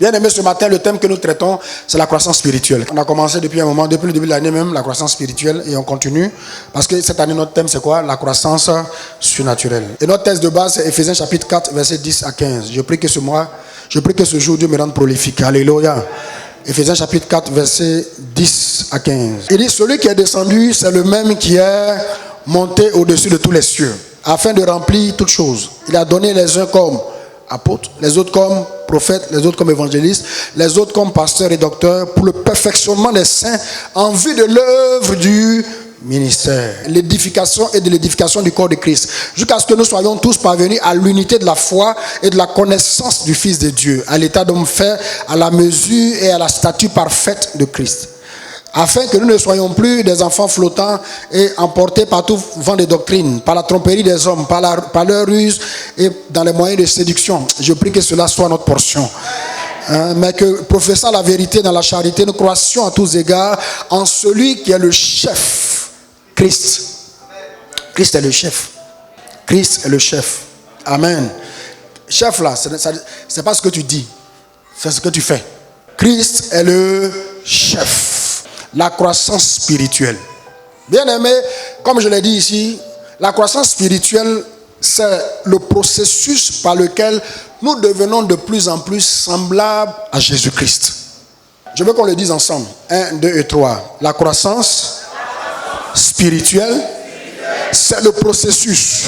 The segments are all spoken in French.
Bien aimé, ce matin, le thème que nous traitons, c'est la croissance spirituelle. On a commencé depuis un moment, depuis le début de l'année même, la croissance spirituelle, et on continue. Parce que cette année, notre thème, c'est quoi? La croissance surnaturelle. Et notre thèse de base, c'est Éphésiens chapitre 4, versets 10 à 15. Je prie que ce jour, Dieu me rende prolifique. Alléluia. Éphésiens chapitre 4, versets 10 à 15. Il dit, celui qui est descendu, c'est le même qui est monté au-dessus de tous les cieux, afin de remplir toutes choses. Il a donné les uns comme apôtres, les autres comme prophètes, les autres comme évangélistes, les autres comme pasteurs et docteurs, pour le perfectionnement des saints, en vue de l'œuvre du ministère, l'édification et de l'édification du corps de Christ, jusqu'à ce que nous soyons tous parvenus à l'unité de la foi et de la connaissance du Fils de Dieu, à l'état d'homme fait à la mesure et à la stature parfaite de Christ, afin que nous ne soyons plus des enfants flottants et emportés par tout vent de doctrine, par la tromperie des hommes, par leur ruse et dans les moyens de séduction. Je prie que cela soit notre portion. Mais que, professant la vérité dans la charité, nous croissions à tous égards en celui qui est le chef, Christ. Christ est le chef. Christ est le chef. Amen. Chef là, c'est pas ce que tu dis, c'est ce que tu fais. Christ est le chef. La croissance spirituelle. Bien aimé, comme je l'ai dit ici, la croissance spirituelle, c'est le processus par lequel nous devenons de plus en plus semblables à Jésus-Christ. Je veux qu'on le dise ensemble. 1, 2 et 3. La croissance spirituelle, c'est le processus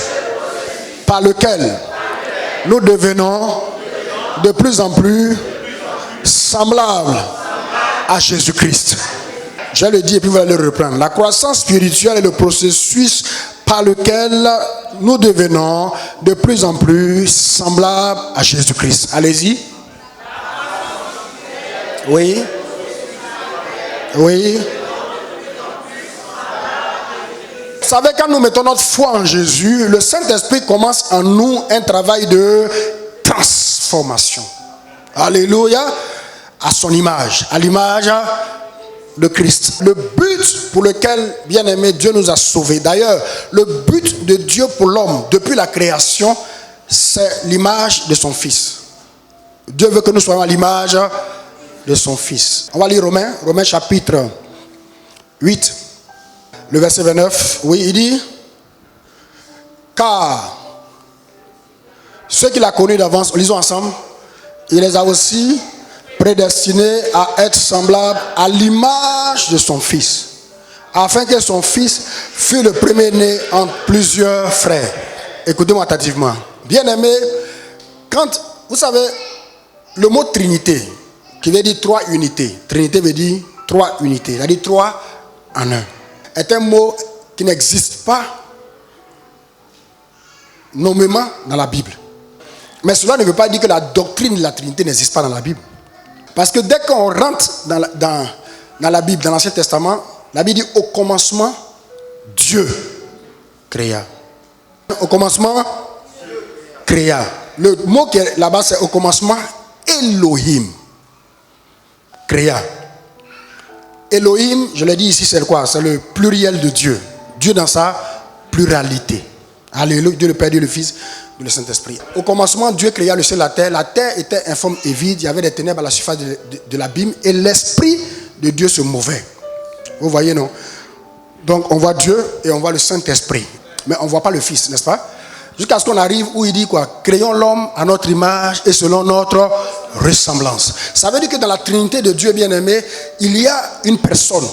par lequel nous devenons de plus en plus semblables à Jésus-Christ. Je le dis et puis vous allez le reprendre. La croissance spirituelle est le processus par lequel nous devenons de plus en plus semblables à Jésus-Christ. Allez-y. Oui. Oui. Vous savez, quand nous mettons notre foi en Jésus, le Saint-Esprit commence en nous un travail de transformation. Alléluia. À son image. À l'image de Christ. Le but pour lequel, bien aimé, Dieu nous a sauvés. D'ailleurs, le but de Dieu pour l'homme, depuis la création, c'est l'image de son Fils. Dieu veut que nous soyons à l'image de son Fils. On va lire Romains chapitre 8, le verset 29. Oui, il dit, car ceux qu'il a connus d'avance, lisons ensemble, il les a aussi prédestiné à être semblable à l'image de son Fils, afin que son Fils fût le premier-né entre plusieurs frères. Écoutez-moi attentivement. Bien-aimé, quand, vous savez, le mot Trinité, qui veut dire trois unités, Trinité veut dire trois unités, c'est-à-dire trois en un, est un mot qui n'existe pas nommément dans la Bible. Mais cela ne veut pas dire que la doctrine de la Trinité n'existe pas dans la Bible. Parce que dès qu'on rentre dans la Bible, dans l'Ancien Testament, la Bible dit au commencement, Dieu créa. Au commencement, créa. Le mot qui est là-bas, c'est au commencement, Elohim. Créa. Elohim, je l'ai dit ici, c'est quoi? C'est le pluriel de Dieu. Dieu dans sa pluralité. Alléluia, Dieu le Père, Dieu le Fils, Dieu le Saint-Esprit. Au commencement, Dieu créa le ciel et la terre. La terre était informe et vide. Il y avait des ténèbres à la surface de l'abîme. Et l'Esprit de Dieu se mouvait. Vous voyez, non? Donc, on voit Dieu et on voit le Saint-Esprit. Mais on ne voit pas le Fils, n'est-ce pas? Jusqu'à ce qu'on arrive où il dit quoi? Créons l'homme à notre image et selon notre ressemblance. Ça veut dire que dans la Trinité de Dieu bien-aimé, il y a une personne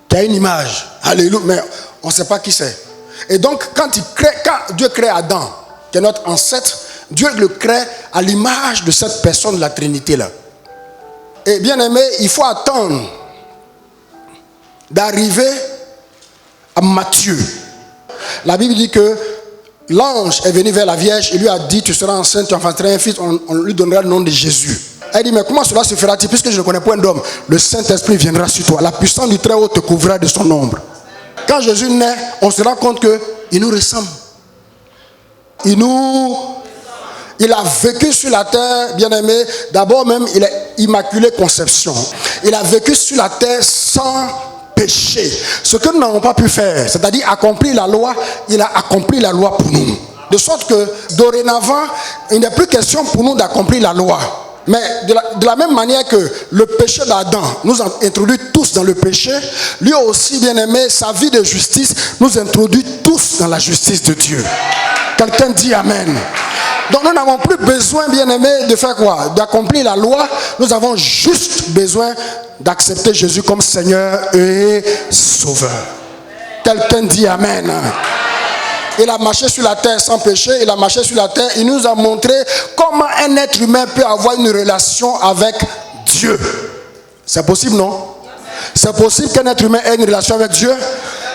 qui a une image. Alléluia. Mais on ne sait pas qui c'est. Et donc, quand Dieu crée Adam, qui est notre ancêtre, Dieu le crée à l'image de cette personne de la Trinité-là. Et bien aimé, il faut attendre d'arriver à Matthieu. La Bible dit que l'ange est venu vers la Vierge et lui a dit, tu seras enceinte, tu enfanteras un fils, on lui donnera le nom de Jésus. Elle dit, mais comment cela se fera-t-il puisque je ne connais point d'homme? Le Saint-Esprit viendra sur toi. La puissance du Très-Haut te couvrira de son ombre. Quand Jésus naît, on se rend compte qu'il nous ressemble. Il a vécu sur la terre, bien-aimé. D'abord même, il est immaculé conception. Il a vécu sur la terre sans péché. Ce que nous n'avons pas pu faire, c'est-à-dire accomplir la loi, il a accompli la loi pour nous. De sorte que, dorénavant, il n'est plus question pour nous d'accomplir la loi. Mais de la même manière que le péché d'Adam nous a introduit tous dans le péché, lui aussi, bien aimé, sa vie de justice nous introduit tous dans la justice de Dieu. Quelqu'un dit Amen. Donc nous n'avons plus besoin, bien aimé, de faire quoi? D'accomplir la loi. Nous avons juste besoin d'accepter Jésus comme Seigneur et Sauveur. Quelqu'un dit Amen. Il a marché sur la terre sans péché, il a marché sur la terre, il nous a montré comment un être humain peut avoir une relation avec Dieu. C'est possible, non? C'est possible qu'un être humain ait une relation avec Dieu?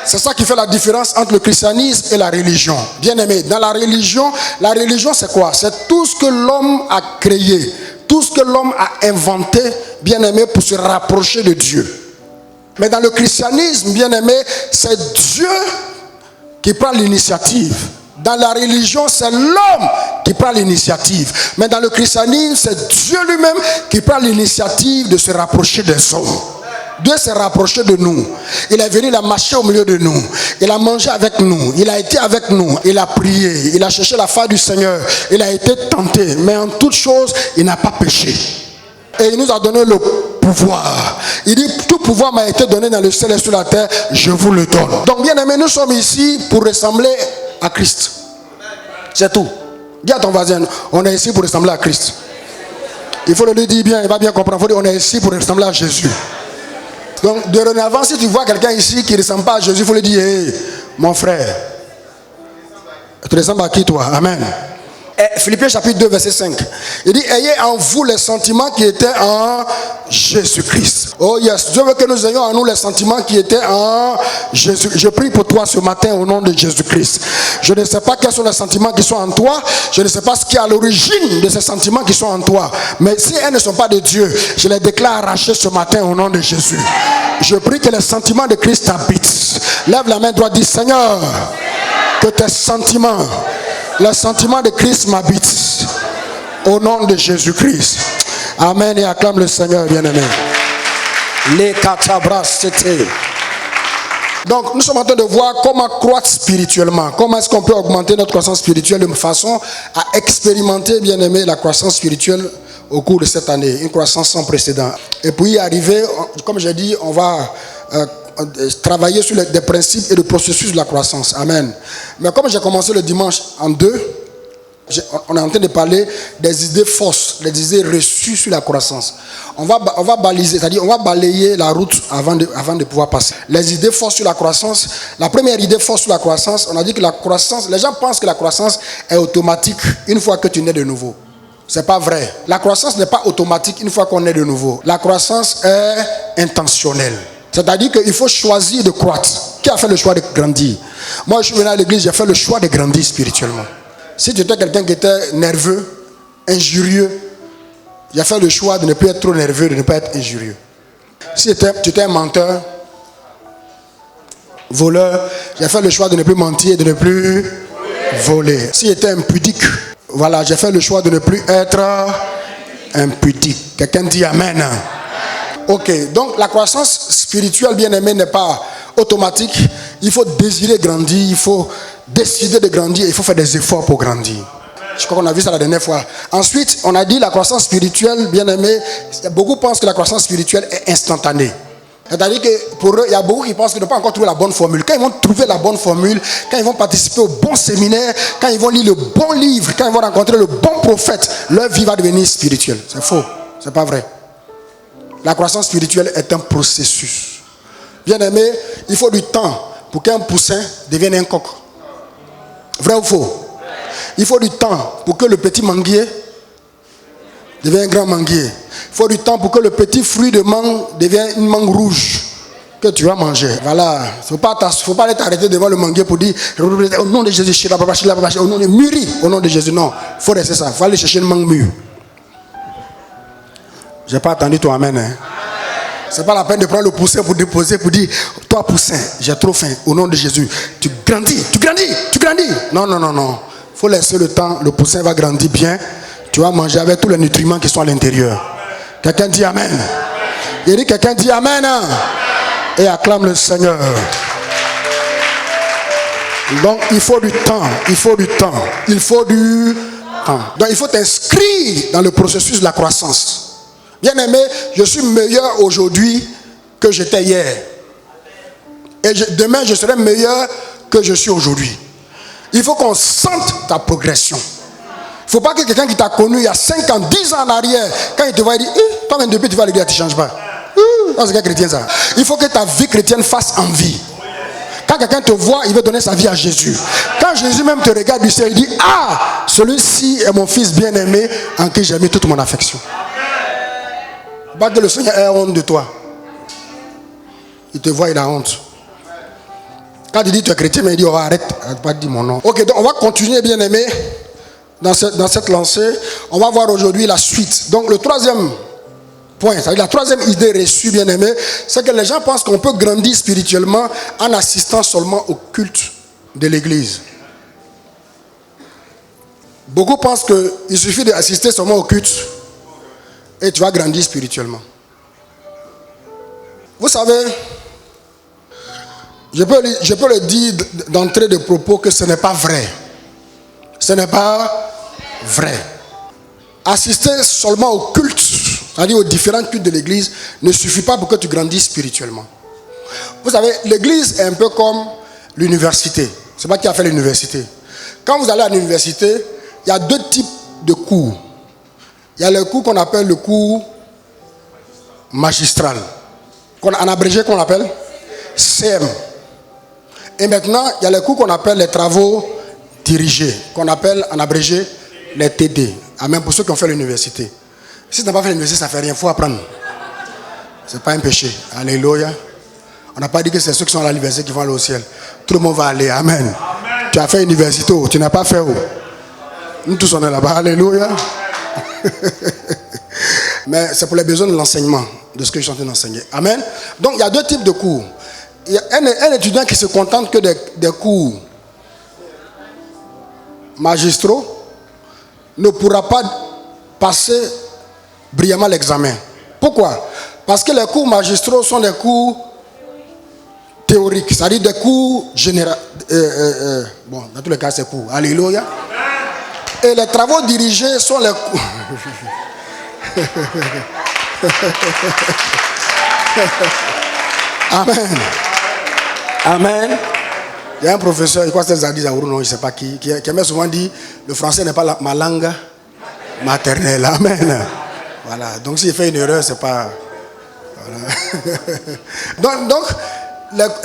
C'est ça qui fait la différence entre le christianisme et la religion. Bien aimé, dans la religion c'est quoi? C'est tout ce que l'homme a créé, tout ce que l'homme a inventé, bien aimé, pour se rapprocher de Dieu. Mais dans le christianisme, bien aimé, c'est Dieu qui prend l'initiative. Dans la religion, c'est l'homme qui prend l'initiative. Mais dans le christianisme, c'est Dieu lui-même qui prend l'initiative de se rapprocher des hommes. Dieu s'est rapproché de nous. Il est venu, il a marché au milieu de nous. Il a mangé avec nous. Il a été avec nous. Il a prié. Il a cherché la face du Seigneur. Il a été tenté. Mais en toute chose, il n'a pas péché. Et il nous a donné le pouvoir. Il dit, tout pouvoir m'a été donné dans le ciel et sur la terre. Je vous le donne. Donc bien aimé, nous sommes ici pour ressembler à Christ. C'est tout. Dis à ton voisin, on est ici pour ressembler à Christ. Il faut le lui dire bien, il va bien comprendre. Il faut dire, on est ici pour ressembler à Jésus. Donc, de dorénavant, si tu vois quelqu'un ici qui ne ressemble pas à Jésus, il faut lui dire, hey, mon frère, tu ressembles à qui toi? Amen. Et Philippiens chapitre 2, verset 5. Il dit, ayez en vous les sentiments qui étaient en Jésus-Christ. Oh yes, Dieu veut que nous ayons en nous les sentiments qui étaient en Jésus. Je prie pour toi ce matin au nom de Jésus-Christ. Je ne sais pas quels sont les sentiments qui sont en toi. Je ne sais pas ce qui est à l'origine de ces sentiments qui sont en toi. Mais si elles ne sont pas de Dieu, je les déclare arrachés ce matin au nom de Jésus. Je prie que les sentiments de Christ t'habitent. Lève la main droite, dis Seigneur, que tes sentiments, les sentiments de Christ m'habitent au nom de Jésus-Christ. Amen, et acclame le Seigneur bien-aimé. Les katabras, c'était. Donc nous sommes en train de voir comment croître spirituellement. Comment est-ce qu'on peut augmenter notre croissance spirituelle de façon à expérimenter, bien-aimé, la croissance spirituelle au cours de cette année. Une croissance sans précédent. Et puis y arriver, comme j'ai dit, on va travailler sur des principes et des processus de la croissance. Amen. Mais comme j'ai commencé le dimanche en 2, on est en train de parler des idées fausses, des idées reçues sur la croissance. On va baliser, c'est-à-dire on va balayer la route avant de pouvoir passer. Les idées fausses sur la croissance. La première idée fausse sur la croissance, on a dit que la croissance, les gens pensent que la croissance est automatique une fois que tu nais de nouveau. C'est pas vrai. La croissance n'est pas automatique une fois qu'on est de nouveau. La croissance est intentionnelle. C'est-à-dire qu'il faut choisir de croître. Qui a fait le choix de grandir? Moi, je suis venu à l'église, j'ai fait le choix de grandir spirituellement. Si tu étais quelqu'un qui était nerveux, injurieux, j'ai fait le choix de ne plus être trop nerveux, de ne pas être injurieux. Si tu étais un menteur, voleur, j'ai fait le choix de ne plus mentir, de ne plus voler. Si tu étais impudique, voilà, j'ai fait le choix de ne plus être impudique. Quelqu'un dit Amen. Ok, donc la croissance spirituelle, bien aimée, n'est pas automatique. Il faut désirer grandir, il faut décider de grandir, il faut faire des efforts pour grandir. Je crois qu'on a vu ça la dernière fois. Ensuite, on a dit la croissance spirituelle, bien aimée, beaucoup pensent que la croissance spirituelle est instantanée. C'est-à-dire que pour eux, il y a beaucoup qui pensent qu'ils n'ont pas encore trouvé la bonne formule. Quand ils vont trouver la bonne formule, quand ils vont participer au bon séminaire, quand ils vont lire le bon livre, quand ils vont rencontrer le bon prophète, leur vie va devenir spirituelle. C'est faux, c'est pas vrai. La croissance spirituelle est un processus. Bien aimé, il faut du temps pour qu'un poussin devienne un coq. Vrai ou faux? Il faut du temps pour que le petit manguier devienne un grand manguier. Il faut du temps pour que le petit fruit de mangue devienne une mangue rouge que tu vas manger. Voilà. Il ne faut pas aller t'arrêter devant le manguier pour dire au nom de Jésus, au nom de mûri, au nom de Jésus. Non, il faut rester ça. Il faut aller chercher une mangue mûre. Je n'ai pas attendu ton amen. Hein. Ce n'est pas la peine de prendre le poussin pour déposer, pour dire, toi poussin, j'ai trop faim, au nom de Jésus. Tu grandis. Non. Il faut laisser le temps, le poussin va grandir bien. Tu vas manger avec tous les nutriments qui sont à l'intérieur. Quelqu'un dit amen. Il dit, quelqu'un dit amen. Et acclame le Seigneur. Donc il faut du temps, il faut du temps. Donc il faut t'inscrire dans le processus de la croissance. Bien-aimé, je suis meilleur aujourd'hui que j'étais hier. Et demain, je serai meilleur que je suis aujourd'hui. Il faut qu'on sente ta progression. Il ne faut pas que quelqu'un qui t'a connu il y a 5 ans, 10 ans en arrière, quand il te voit, il dit, toi-même depuis tu vas à l'église, tu ne changes pas. C'est quel chrétien ça? Il faut que ta vie chrétienne fasse envie. Quand quelqu'un te voit, il veut donner sa vie à Jésus. Quand Jésus même te regarde du ciel, il dit, ah, celui-ci est mon fils bien-aimé en qui j'ai mis toute mon affection. Pas que le Seigneur ait honte de toi. Il te voit, il a honte. Quand il dit tu es chrétien, mais il dit oh, arrête pas de dire mon nom. Ok, donc on va continuer, bien aimé, dans cette lancée. On va voir aujourd'hui la suite. Donc le troisième point, c'est-à-dire la troisième idée reçue, bien aimé, c'est que les gens pensent qu'on peut grandir spirituellement en assistant seulement au culte de l'église. Beaucoup pensent qu'il suffit d'assister seulement au culte et tu vas grandir spirituellement. Vous savez, je peux le dire d'entrée de propos que ce n'est pas vrai. Ce n'est pas vrai. Assister seulement au culte, c'est-à-dire aux différents cultes de l'église, ne suffit pas pour que tu grandisses spirituellement. Vous savez, l'église est un peu comme l'université. C'est pas qui a fait l'université. Quand vous allez à l'université, il y a deux types de cours. Il y a le cours qu'on appelle le cours magistral. En abrégé, qu'on appelle CM. Et maintenant, il y a les cours qu'on appelle les travaux dirigés, qu'on appelle en abrégé les TD. Même pour ceux qui ont fait l'université. Si tu n'as pas fait l'université, ça ne fait rien, il faut apprendre. Ce n'est pas un péché. Alléluia. On n'a pas dit que c'est ceux qui sont à l'université qui vont aller au ciel. Tout le monde va aller. Amen. Amen. Tu as fait l'université, tu n'as pas fait où? Nous tous on est là-bas. Alléluia. Mais c'est pour les besoins de l'enseignement, de ce que je suis en train d'enseigner. Amen. Donc il y a deux types de cours. Il y a un étudiant qui se contente que des cours magistraux ne pourra pas passer brillamment l'examen. Pourquoi? Parce que les cours magistraux sont des cours théoriques, c'est-à-dire des cours généraux. Bon, dans tous les cas, c'est cours. Alléluia. Et les travaux dirigés sont les cours. Amen. Amen. Il y a un professeur, je crois que c'est Zadi Zaourou, non, je ne sais pas qui aimait souvent dire le français n'est pas ma langue maternelle. Amen. Voilà. Donc s'il fait une erreur, c'est pas. Voilà. donc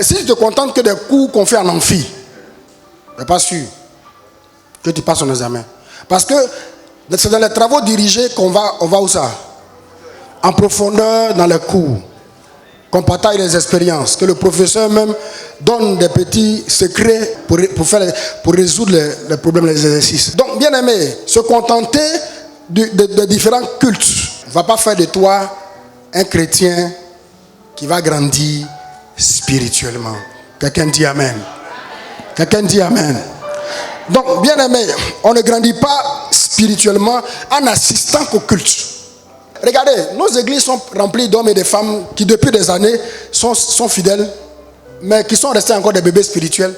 si tu te contentes que des cours qu'on fait en amphi, je ne suis pas sûr que tu passes ton examen. Parce que c'est dans les travaux dirigés qu'on va où ça? En profondeur dans les cours. Qu'on partage les expériences, que le professeur même donne des petits secrets pour résoudre les problèmes, les exercices. Donc, bien aimé, se contenter de différents cultes ne va pas faire de toi un chrétien qui va grandir spirituellement. Quelqu'un dit Amen. Quelqu'un dit Amen. Donc, bien aimé, on ne grandit pas spirituellement en assistant qu'au culte. Regardez, nos églises sont remplies d'hommes et de femmes qui depuis des années sont fidèles, mais qui sont restés encore des bébés spirituels.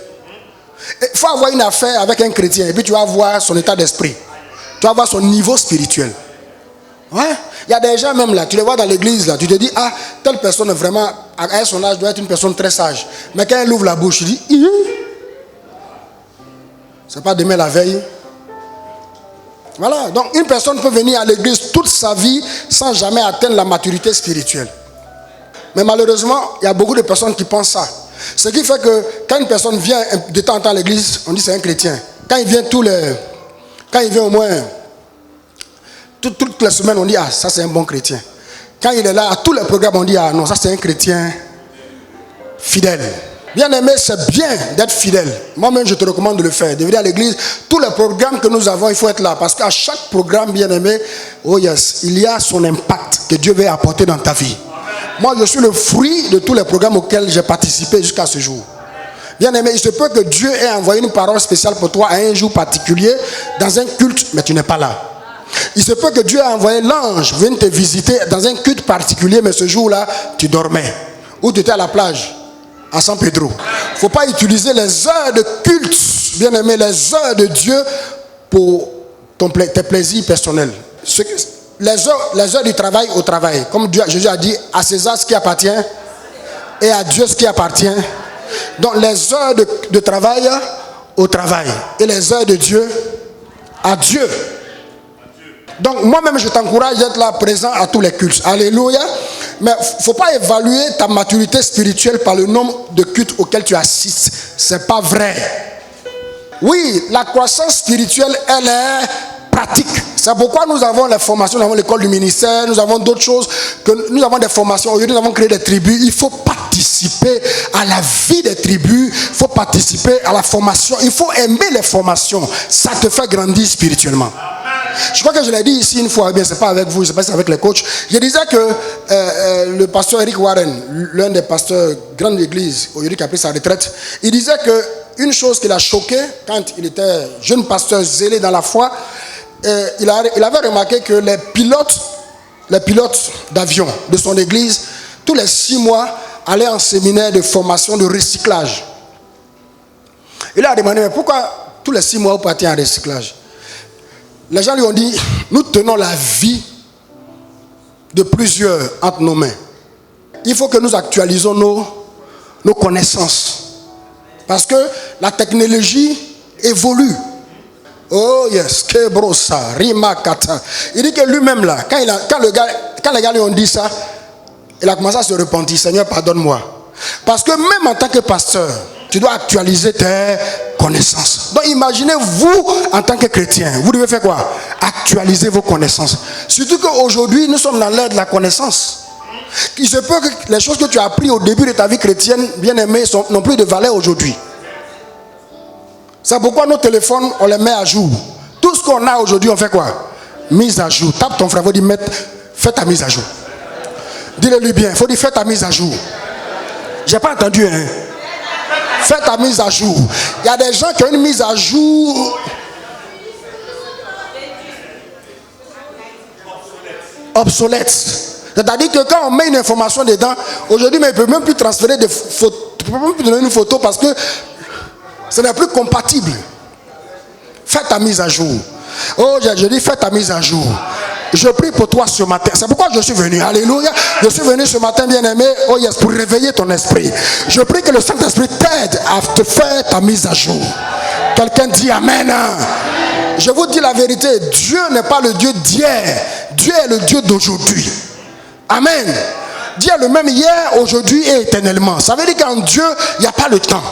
Il faut avoir une affaire avec un chrétien et puis tu vas voir son état d'esprit. Tu vas voir son niveau spirituel. Ouais. Il y a des gens même là, tu les vois dans l'église là, tu te dis, ah, telle personne vraiment, à son âge, doit être une personne très sage. Mais quand elle ouvre la bouche, tu dis, c'est pas demain la veille. Voilà, donc une personne peut venir à l'église toute sa vie sans jamais atteindre la maturité spirituelle. Mais malheureusement, il y a beaucoup de personnes qui pensent ça. Ce qui fait que quand une personne vient de temps en temps à l'église, on dit c'est un chrétien. Quand il vient au moins toutes les semaines, on dit ah ça c'est un bon chrétien. Quand il est là à tous les programmes, on dit ah non ça c'est un chrétien fidèle. Bien aimé, c'est bien d'être fidèle. Moi-même, je te recommande de le faire. De venir à l'église, tous les programmes que nous avons, il faut être là. Parce qu'à chaque programme, bien aimé, oh yes, il y a son impact que Dieu veut apporter dans ta vie. Moi, je suis le fruit de tous les programmes auxquels j'ai participé jusqu'à ce jour. Bien aimé, il se peut que Dieu ait envoyé une parole spéciale pour toi à un jour particulier, dans un culte, mais tu n'es pas là. Il se peut que Dieu ait envoyé l'ange venir te visiter dans un culte particulier, mais ce jour-là, tu dormais. Ou tu étais à la plage. À San Pedro. Il ne faut pas utiliser les heures de culte, bien aimé, les heures de Dieu pour tes plaisirs personnels. Les heures du travail au travail. Comme Jésus a dit, à César ce qui appartient et à Dieu ce qui appartient. Donc les heures de travail au travail et les heures de Dieu à Dieu. Donc moi-même je t'encourage d'être là présent à tous les cultes. Alléluia. Mais il ne faut pas évaluer ta maturité spirituelle par le nombre de cultes auxquels tu assistes. Ce n'est pas vrai. Oui, la croissance spirituelle, elle est pratique. C'est pourquoi nous avons les formations, nous avons l'école du ministère, nous avons d'autres choses, nous avons des formations. Aujourd'hui, nous avons créé des tribus. Il faut participer à la vie des tribus. Il faut participer à la formation. Il faut aimer les formations. Ça te fait grandir spirituellement. Je crois que je l'ai dit ici une fois, bien, c'est pas avec vous, c'est pas avec les coachs. Je disais que le pasteur Eric Warren, l'un des pasteurs grande église, aujourd'hui qui a pris sa retraite, il disait que une chose qui l'a choqué quand il était jeune pasteur zélé dans la foi, il avait remarqué que les pilotes d'avion de son église, tous les 6 mois, allaient en séminaire de formation de recyclage. Il a demandé, mais pourquoi tous les 6 mois vous partez en recyclage? Les gens lui ont dit, nous tenons la vie de plusieurs entre nos mains. Il faut que nous actualisons nos connaissances. Parce que la technologie évolue. Oh yes, Kebrosa, Rimakata. Il dit que lui-même là, quand les gars lui ont dit ça, il a commencé à se repentir. Seigneur, pardonne-moi. Parce que même en tant que pasteur, tu dois actualiser tes connaissances. Donc imaginez-vous en tant que chrétien, vous devez faire quoi? Actualiser vos connaissances. Surtout qu'aujourd'hui, nous sommes dans l'ère de la connaissance. Il se peut que les choses que tu as apprises au début de ta vie chrétienne, bien aimée, n'ont plus de valeur aujourd'hui. C'est pourquoi nos téléphones, on les met à jour. Tout ce qu'on a aujourd'hui, on fait quoi? Mise à jour. Tape ton frère, il faut dire, fais ta mise à jour. Dis-le-lui bien, il faut dire, fais ta mise à jour. J'ai pas entendu, hein? Fais ta mise à jour. Il y a des gens qui ont une mise à jour obsolète. C'est-à-dire que quand on met une information dedans, aujourd'hui, mais il ne peut même plus transférer des photos, il ne peut même plus donner une photo parce que ce n'est plus compatible. Fais ta mise à jour. Oh, je dis, fais ta mise à jour. Je prie pour toi ce matin. C'est pourquoi je suis venu. Alléluia. Je suis venu ce matin, bien-aimé. Oh yes, pour réveiller ton esprit. Je prie que le Saint-Esprit t'aide à te faire ta mise à jour. Quelqu'un dit Amen. Je vous dis la vérité. Dieu n'est pas le Dieu d'hier. Dieu est le Dieu d'aujourd'hui. Amen. Dieu est le même hier, aujourd'hui et éternellement. Ça veut dire qu'en Dieu, il n'y a pas le temps.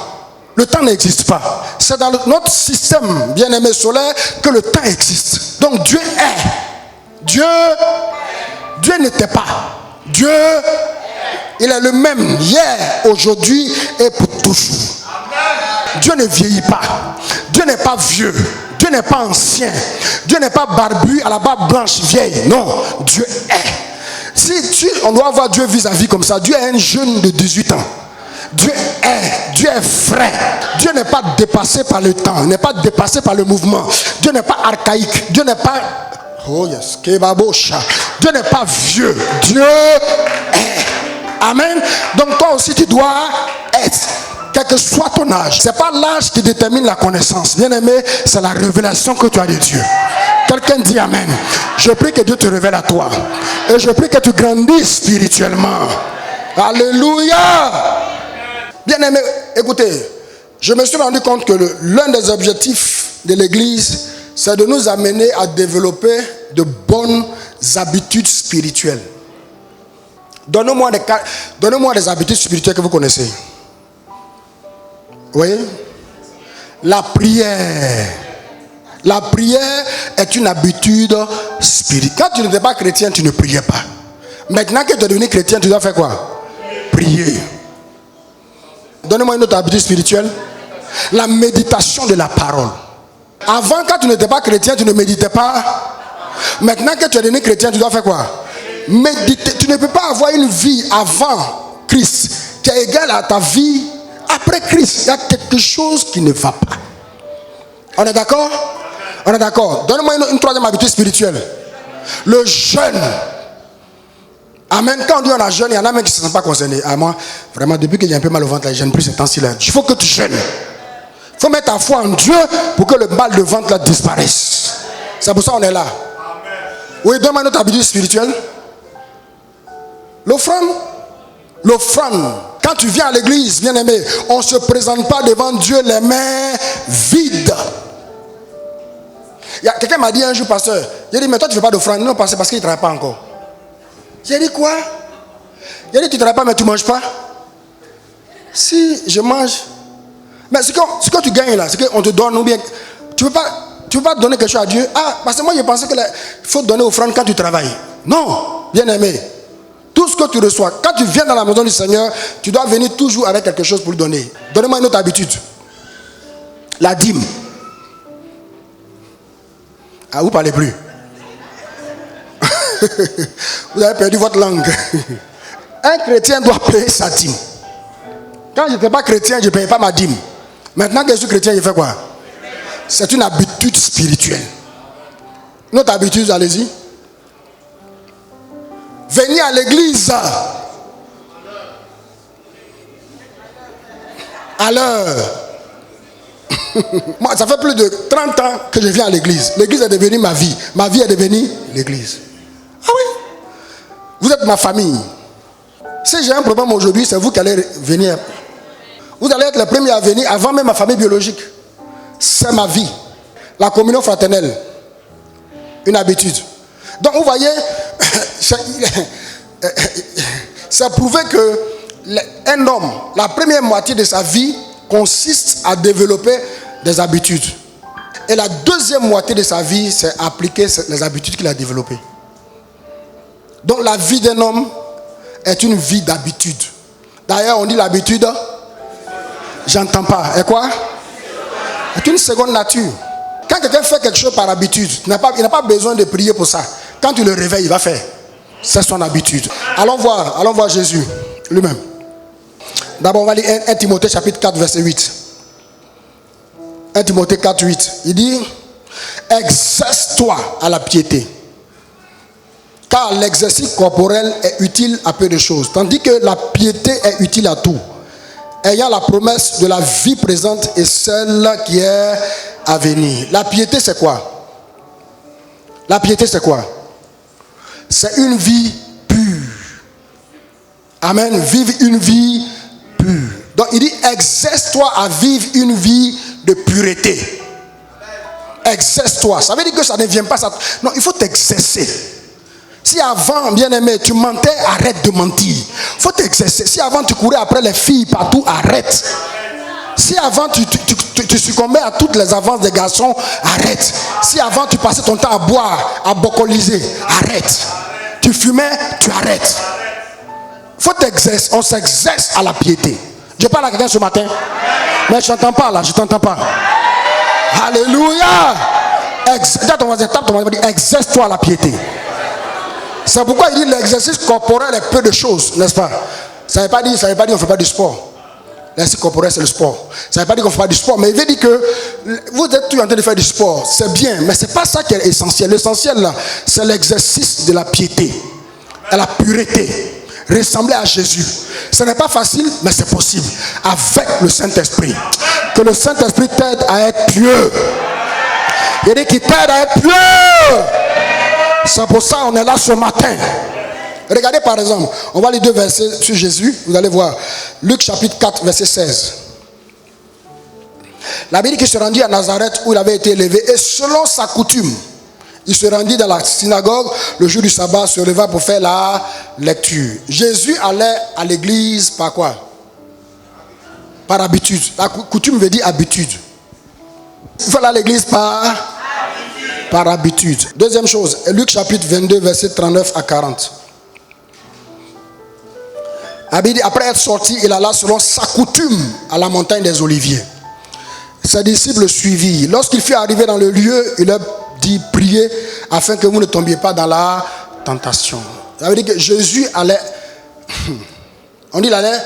Le temps n'existe pas. C'est dans notre système, bien-aimé solaire, que le temps existe. Donc Dieu est. Dieu n'était pas. Dieu, il est le même hier, aujourd'hui et pour toujours. Dieu ne vieillit pas. Dieu n'est pas vieux. Dieu n'est pas ancien. Dieu n'est pas barbu à la barbe blanche vieille. Non, Dieu est. Si on doit voir Dieu vis-à-vis comme ça, Dieu est un jeune de 18 ans. Dieu est frais. Dieu n'est pas dépassé par le temps, n'est pas dépassé par le mouvement. Dieu n'est pas archaïque. Dieu n'est pas... Oh yes, Dieu n'est pas vieux. Dieu est. Amen. Donc toi aussi tu dois être. Quel que soit ton âge. Ce n'est pas l'âge qui détermine la connaissance. Bien aimé, c'est la révélation que tu as de Dieu. Quelqu'un dit Amen. Je prie que Dieu te révèle à toi. Et je prie que tu grandisses spirituellement. Alléluia. Bien aimé, écoutez, je me suis rendu compte que l'un des objectifs de l'église, c'est de nous amener à développer de bonnes habitudes spirituelles. Donnez-moi des habitudes spirituelles que vous connaissez. Oui. La prière. La prière est une habitude spirituelle. Quand tu n'étais pas chrétien, tu ne priais pas. Maintenant que tu es devenu chrétien, tu dois faire quoi? Prier. Donnez-moi une autre habitude spirituelle. La méditation de la parole. Avant, quand tu n'étais pas chrétien, tu ne méditais pas. Maintenant que tu es devenu chrétien, tu dois faire quoi? Méditer. Tu ne peux pas avoir une vie avant Christ qui est égale à ta vie après Christ. Il y a quelque chose qui ne va pas. On est d'accord? On est d'accord. Donnez-moi une troisième habitude spirituelle. Le jeûne. Amen. Quand on dit on a jeûne, il y en a même qui ne se sentent pas concernés. Ah, moi, vraiment, depuis que j'ai un peu mal au ventre, je ne jeûne plus ces temps-ci. Il faut que tu jeûnes. Il faut mettre ta foi en Dieu pour que le mal de ventre là disparaisse. C'est pour ça qu'on est là. Oui, donne-moi notre habitude spirituelle. L'offrande. L'offrande. Quand tu viens à l'église, bien aimé, on ne se présente pas devant Dieu les mains vides. Quelqu'un m'a dit un jour, pasteur, il a dit, mais toi tu ne fais pas d'offrande. Non, parce qu'il ne travaille pas encore. J'ai dit quoi? Il a dit, tu ne travailles pas, mais tu ne manges pas. Si, je mange. Mais ce que tu gagnes là, c'est qu'on te donne ou bien. Tu ne peux pas donner quelque chose à Dieu. Ah, parce que moi je pensais qu'il faut donner offrande quand tu travailles. Non, bien aimé. Tout ce que tu reçois, quand tu viens dans la maison du Seigneur, tu dois venir toujours avec quelque chose pour lui donner. Donnez-moi une autre habitude. La dîme. Ah, vous ne parlez plus. Vous avez perdu votre langue. Un chrétien doit payer sa dîme. Quand je n'étais pas chrétien, je ne payais pas ma dîme. Maintenant que je suis chrétien, je fais quoi? C'est une habitude spirituelle. Notre habitude, allez-y. Venez à l'église à l'heure. Moi, ça fait plus de 30 ans que je viens à l'église. L'église est devenue ma vie. Ma vie est devenue l'église. Ah oui. Vous êtes ma famille. Si j'ai un problème aujourd'hui, c'est vous qui allez venir. Vous allez être les premiers à venir avant même ma famille biologique. C'est ma vie. La communion fraternelle. Une habitude. Donc vous voyez, c'est prouvé que un homme, la première moitié de sa vie consiste à développer des habitudes. Et la deuxième moitié de sa vie, c'est appliquer les habitudes qu'il a développées. Donc la vie d'un homme est une vie d'habitude. D'ailleurs, on dit l'habitude, j'entends pas. Et quoi? C'est une seconde nature. Quand quelqu'un fait quelque chose par habitude, il n'a pas besoin de prier pour ça. Quand tu le réveilles, il va faire. C'est son habitude. Allons voir Jésus lui-même. D'abord, on va lire 1 Timothée chapitre 4, verset 8. 1 Timothée 4, 8. Il dit, exerce-toi à la piété. Car l'exercice corporel est utile à peu de choses, tandis que la piété est utile à tout, ayant la promesse de la vie présente et celle qui est à venir. La piété, c'est quoi? La piété, c'est quoi? C'est une vie pure. Amen. Vive une vie pure. Donc il dit, exerce-toi à vivre une vie de pureté. Exerce-toi. Ça veut dire que ça ne vient pas. Ça... Non, il faut t'exercer. Si avant, bien-aimé, tu mentais, arrête de mentir. Il faut t'exercer. Si avant tu courais après les filles partout, arrête. Si avant tu succombais à toutes les avances des garçons, arrête. Si avant tu passais ton temps à boire, à bocoliser, arrête. Tu fumais, tu arrêtes. Il faut t'exercer. On s'exerce à la piété. Je parle à quelqu'un ce matin. Mais je t'entends pas là, je t'entends pas. Alléluia. Exerce-toi à la piété. C'est pourquoi il dit l'exercice corporel est peu de choses, n'est-ce pas? Ça ne veut pas dire qu'on ne fait pas du sport. L'exercice corporel, c'est le sport. Ça ne veut pas dire qu'on ne fait pas du sport, mais il veut dire que vous êtes tous en train de faire du sport. C'est bien, mais ce n'est pas ça qui est essentiel. L'essentiel, là, c'est l'exercice de la piété, de la pureté. Ressembler à Jésus. Ce n'est pas facile, mais c'est possible. Avec le Saint-Esprit. Que le Saint-Esprit t'aide à être pieux. Il dit qu'il t'aide à être pieux. C'est pour ça qu'on est là ce matin. Regardez par exemple, on va lire 2 versets sur Jésus. Vous allez voir. Luc chapitre 4, verset 16. La Bible dit qu'il se rendit à Nazareth où il avait été élevé. Et selon sa coutume, il se rendit dans la synagogue le jour du sabbat, se leva pour faire la lecture. Jésus allait à l'église par quoi? Par habitude. La coutume veut dire habitude. Il faut aller à l'église par habitude. Deuxième chose, Luc chapitre 22, verset 39 à 40. Après être sorti, il alla selon sa coutume à la montagne des Oliviers. Ses disciples le suivirent. Lorsqu'il fut arrivé dans le lieu, il leur dit, priez afin que vous ne tombiez pas dans la tentation. Ça veut dire que Jésus allait, on dit il allait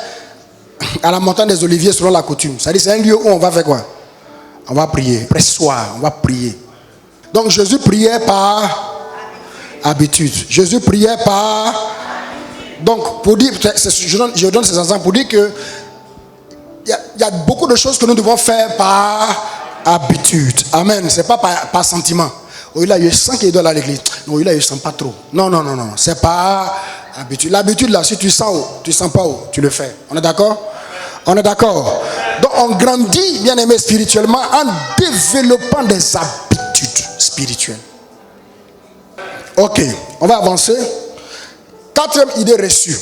à la montagne des Oliviers selon la coutume. Ça veut dire c'est un lieu où on va faire quoi? On va prier. Après soir, on va prier. Donc Jésus priait par habitude. Jésus priait par... Donc pour dire, je donne ces exemples pour dire que il y a beaucoup de choses que nous devons faire par habitude. Amen. C'est pas par sentiment. Oh, là, je sens qu'il doit aller à l'église. Non, là, je ne sens pas trop. Non. C'est pas habitude. L'habitude, là, si tu sens où, tu ne sens pas où, tu le fais. On est d'accord? On est d'accord. Donc, on grandit, bien aimé, spirituellement en développant des habitudes spirituelles. Ok, on va avancer. Quatrième idée reçue.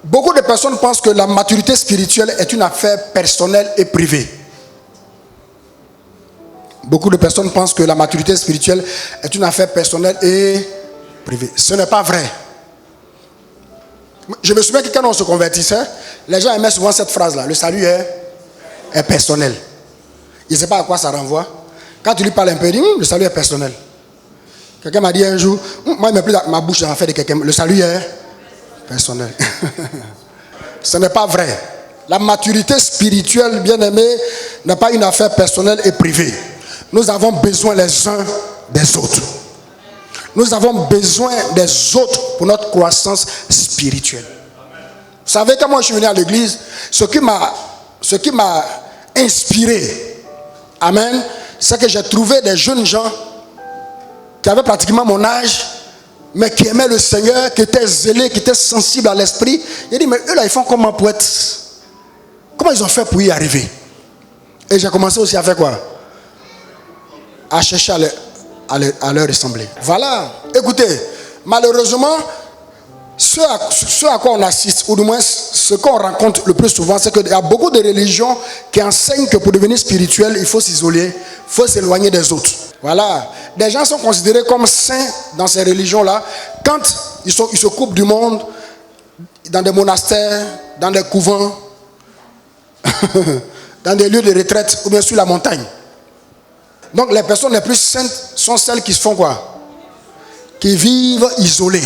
Beaucoup de personnes pensent que la maturité spirituelle est une affaire personnelle et privée. Beaucoup de personnes pensent que la maturité spirituelle est une affaire personnelle et privée. Ce n'est pas vrai. Je me souviens que quand on se convertissait, les gens aimaient souvent cette phrase-là. Le salut est personnel. Je ne sais pas à quoi ça renvoie. Quand tu lui parles un peu, il dit, le salut est personnel. Quelqu'un m'a dit un jour, moi, il me plaît ma bouche dans l'affaire de quelqu'un. Le salut est personnel. Ce n'est pas vrai. La maturité spirituelle, bien aimée, n'est pas une affaire personnelle et privée. Nous avons besoin les uns des autres. Nous avons besoin des autres pour notre croissance spirituelle. Vous savez, quand moi je suis venu à l'église, ce qui m'a inspiré, amen, c'est que j'ai trouvé des jeunes gens qui avaient pratiquement mon âge, mais qui aimaient le Seigneur, qui étaient zélés, qui étaient sensibles à l'esprit. J'ai dit, mais eux là, ils font comment pour être... Comment ils ont fait pour y arriver? Et j'ai commencé aussi à faire quoi? À chercher à leur ressembler. Voilà. Écoutez, malheureusement, ce à quoi on assiste, ou du moins ce qu'on rencontre le plus souvent, c'est qu'il y a beaucoup de religions qui enseignent que pour devenir spirituel, il faut s'isoler, il faut s'éloigner des autres. Voilà. Des gens sont considérés comme saints dans ces religions-là quand ils se coupent du monde, dans des monastères, dans des couvents, dans des lieux de retraite ou bien sur la montagne. Donc les personnes les plus saintes sont celles qui se font quoi? Qui vivent isolées.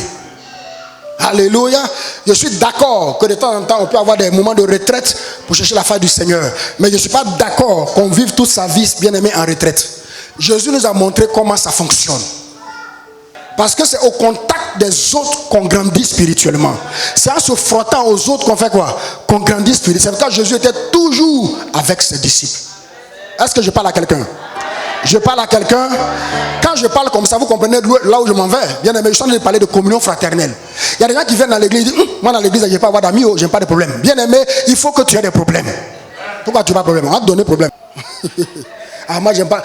Alléluia. Je suis d'accord que de temps en temps on peut avoir des moments de retraite pour chercher la face du Seigneur. Mais je ne suis pas d'accord qu'on vive toute sa vie bien aimé en retraite. Jésus nous a montré comment ça fonctionne. Parce que c'est au contact des autres qu'on grandit spirituellement. C'est en se frottant aux autres qu'on fait quoi? Qu'on grandit spirituellement. C'est pourquoi Jésus était toujours avec ses disciples. Est-ce que je parle à quelqu'un? Je parle à quelqu'un. Quand je parle comme ça, vous comprenez là où je m'en vais. Bien aimé, je suis en train de parler de communion fraternelle. Il y a des gens qui viennent dans l'église et disent, moi dans l'église, je n'ai pas avoir d'amis, je n'ai pas de problème. Bien aimé, il faut que tu aies des problèmes. Pourquoi tu n'as pas de problème? On va te donner problème. Moi, je n'ai pas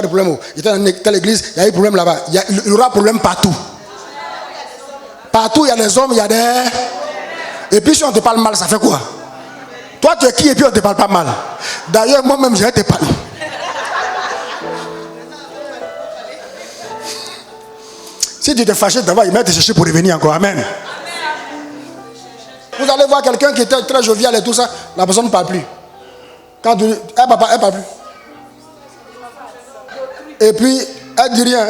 de problème. J'étais dans telle église, il y a eu problème là-bas. Il y aura problème partout. Partout, il y a des hommes, il y a des... Et puis si on te parle mal, ça fait quoi? Toi, tu es qui et puis on ne te parle pas mal? D'ailleurs, moi-même, je vais te parler. Si tu te fâché d'abord, il va te chercher pour revenir encore. Amen. Vous allez voir quelqu'un qui était très jovial et tout ça, la personne ne parle plus. Quand tu dis, elle ne parle plus. Et puis, elle ne dit rien.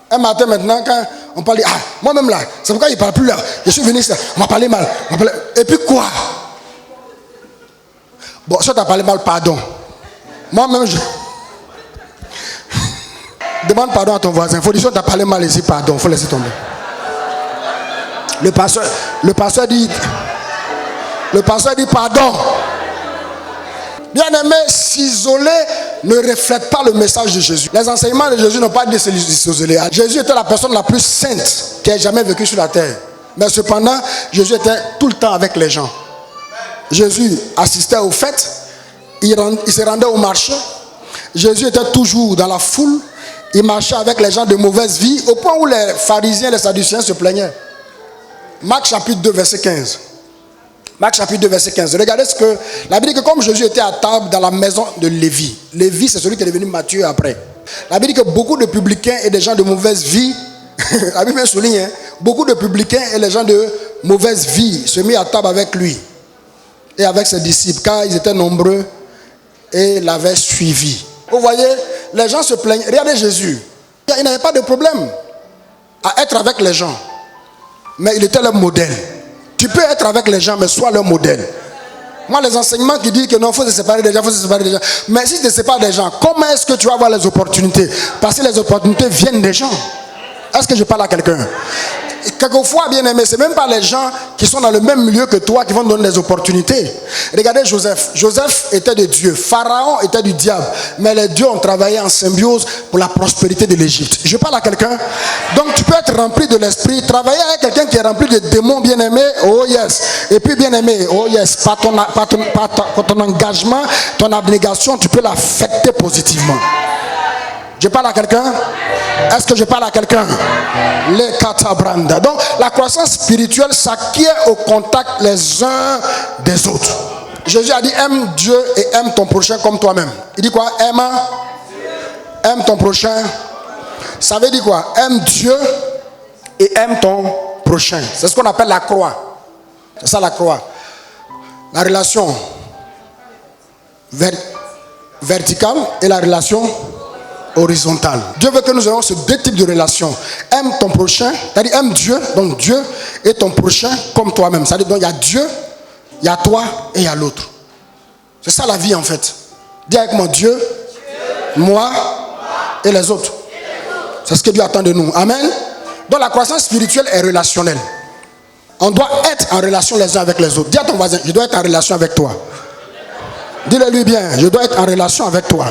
Un matin maintenant, quand on parle, moi-même là, c'est pourquoi il ne parle plus là. Je suis venu, on m'a parlé mal. Et puis quoi? Bon, ça t'a parlé mal, pardon. Moi-même, je... Demande pardon à ton voisin. Il faut dire que tu as parlé mal ici, pardon. Il faut laisser tomber. Le pasteur dit pardon. Bien aimé, s'isoler ne reflète pas le message de Jésus. Les enseignements de Jésus n'ont pas dit de s'isoler. Jésus était la personne la plus sainte qui ait jamais vécu sur la terre. Mais cependant, Jésus était tout le temps avec les gens. Jésus assistait aux fêtes. Il se rendait au marché. Jésus était toujours dans la foule. Il marchait avec les gens de mauvaise vie au point où les pharisiens et les sadducéens se plaignaient. Marc chapitre 2 verset 15. Marc chapitre 2 verset 15. Regardez ce que la Bible dit, que comme Jésus était à table dans la maison de Lévi. Lévi, c'est celui qui est devenu Matthieu après. La Bible dit que beaucoup de publicains et des gens de mauvaise vie, la Bible souligne, beaucoup de publicains et les gens de mauvaise vie se mirent à table avec lui et avec ses disciples, car ils étaient nombreux et l'avaient suivi. Vous voyez, les gens se plaignent. Regardez Jésus. Il n'avait pas de problème à être avec les gens. Mais il était leur modèle. Tu peux être avec les gens, mais sois leur modèle. Moi, les enseignements qui disent que non, il faut se séparer des gens, il faut se séparer des gens. Mais si tu te sépares des gens, comment est-ce que tu vas avoir les opportunités? Parce que les opportunités viennent des gens. Est-ce que je parle à quelqu'un? quelquefois, bien aimé, ce n'est même pas les gens qui sont dans le même milieu que toi qui vont te donner des opportunités. Regardez Joseph. Joseph était de Dieu. Pharaon était du diable. Mais les dieux ont travaillé en symbiose pour la prospérité de l'Égypte. Je parle à quelqu'un. Donc tu peux être rempli de l'esprit, travailler avec quelqu'un qui est rempli de démons, bien aimé. Oh yes. Et puis bien aimé, oh yes, par ton engagement, ton abnégation, tu peux l'affecter positivement. Je parle à quelqu'un? Est-ce que je parle à quelqu'un? Les katabranda. Donc, la croissance spirituelle s'acquiert au contact les uns des autres. Jésus a dit, aime Dieu et aime ton prochain comme toi-même. Il dit quoi? Aime ton prochain. Ça veut dire quoi? Aime Dieu et aime ton prochain. C'est ce qu'on appelle la croix. C'est ça la croix. La relation verticale et la relation horizontale. Dieu veut que nous ayons ces deux types de relations. Aime ton prochain, c'est-à-dire aime Dieu, donc Dieu et ton prochain comme toi-même. C'est-à-dire donc il y a Dieu, il y a toi et il y a l'autre. C'est ça la vie en fait. Dis avec moi Dieu, moi et les autres. C'est ce que Dieu attend de nous. Amen. Donc la croissance spirituelle est relationnelle. On doit être en relation les uns avec les autres. Dis à ton voisin, je dois être en relation avec toi. Dis-le lui bien, je dois être en relation avec toi.